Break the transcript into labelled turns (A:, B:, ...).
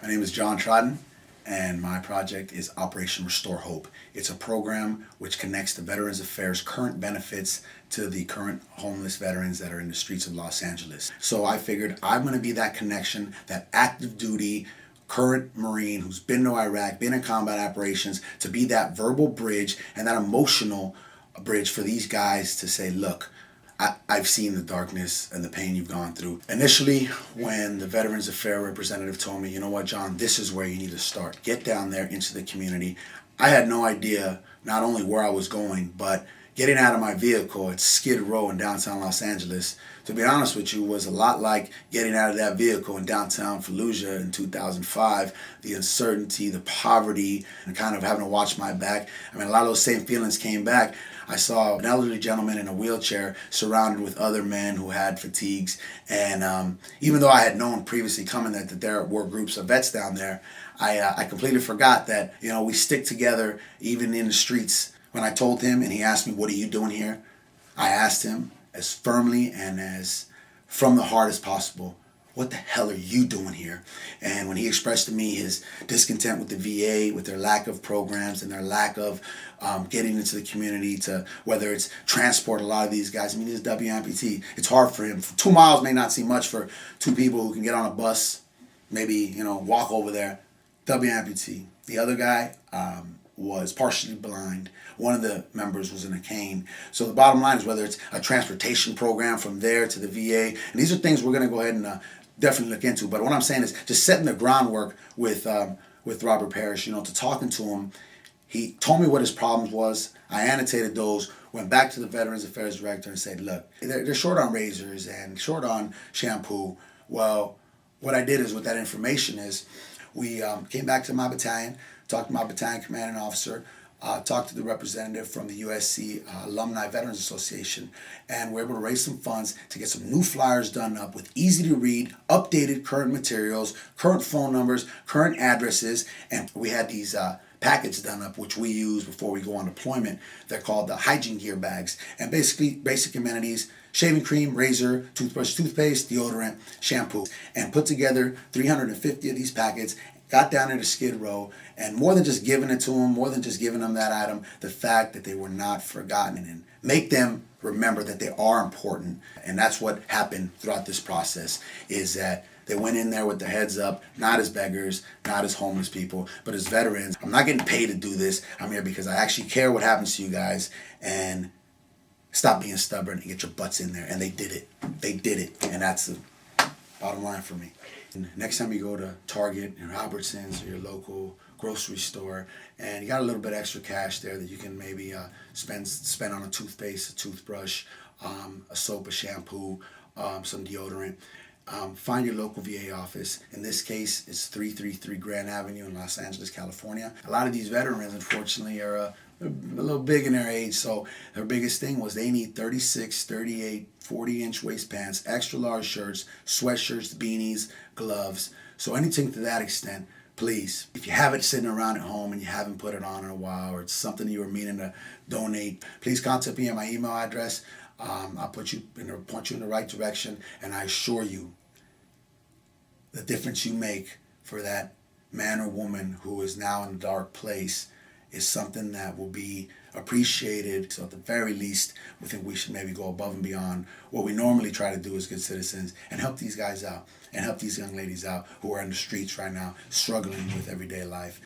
A: My name is John Trodden, and my project is Operation Restore Hope. It's a program which connects the Veterans Affairs current benefits to the current homeless veterans that are in the streets of Los Angeles. So I figured I'm going to be that connection, that active duty current Marine who's been to Iraq, been in combat operations, to be that verbal bridge and that emotional bridge for these guys to say, look, I've seen the darkness and the pain you've gone through. Initially, when the Veterans Affairs representative told me, you know what, John, this is where you need to start. Get down there into the community. I had no idea not only where I was going, but getting out of my vehicle at Skid Row in downtown Los Angeles, to be honest with you, was a lot like getting out of that vehicle in downtown Fallujah in 2005. The uncertainty, the poverty, and kind of having to watch my back. I mean, a lot of those same feelings came back. I saw an elderly gentleman in a wheelchair surrounded with other men who had fatigues. And even though I had known previously coming that there were groups of vets down there, I completely forgot that, you know, we stick together even in the streets. When I told him and he asked me, what are you doing here? I asked him as firmly and as from the heart as possible, what the hell are you doing here? And when he expressed to me his discontent with the VA, with their lack of programs and their lack of getting into the community, to whether it's transport a lot of these guys. I mean, he's a W amputee. It's hard for him. 2 miles may not seem much for two people who can get on a bus, maybe, you know, walk over there. W amputee. The other guy was partially blind. One of the members was in a cane. So the bottom line is whether it's a transportation program from there to the VA, and these are things we're going to go ahead and definitely look into. But what I'm saying is just setting the groundwork with Robert Parrish, you know, to talking to him. He told me what his problems was. I annotated those, went back to the Veterans Affairs Director and said, look, they're short on razors and short on shampoo. Well, what I did is with that information is we came back to my battalion, talked to my battalion commanding officer, talked to the representative from the USC Alumni Veterans Association, and we're able to raise some funds to get some new flyers done up with easy to read, updated current materials, current phone numbers, current addresses, and we had these packets done up which we use before we go on deployment. They're called the hygiene gear bags, and basically basic amenities: shaving cream, razor, toothbrush, toothpaste, deodorant, shampoo, and put together 350 of these packets. Got down into Skid Row, and more than just giving it to them, more than just giving them that item, the fact that they were not forgotten, and make them remember that they are important. And that's what happened throughout this process, is that they went in there with their heads up, not as beggars, not as homeless people, but as veterans. I'm not getting paid to do this. I'm here because I actually care what happens to you guys, and stop being stubborn and get your butts in there. And they did it. They did it. And that's the bottom line for me. Next time you go to Target or Albertsons or your local grocery store and you got a little bit extra cash there that you can maybe spend on a toothpaste, a toothbrush, a soap, a shampoo, some deodorant, find your local VA office. In this case, it's 333 Grand Avenue in Los Angeles, California. A lot of these veterans, unfortunately, are a little big in their age, so their biggest thing was they need 36, 38, 40-inch waist pants, extra large shirts, sweatshirts, beanies, gloves. So anything to that extent, please. If you have it sitting around at home and you haven't put it on in a while, or it's something you were meaning to donate, please contact me at my email address. I'll point you in the right direction, and I assure you the difference you make for that man or woman who is now in a dark place is something that will be appreciated. So at the very least, we think we should maybe go above and beyond what we normally try to do as good citizens and help these guys out and help these young ladies out who are in the streets right now struggling with everyday life.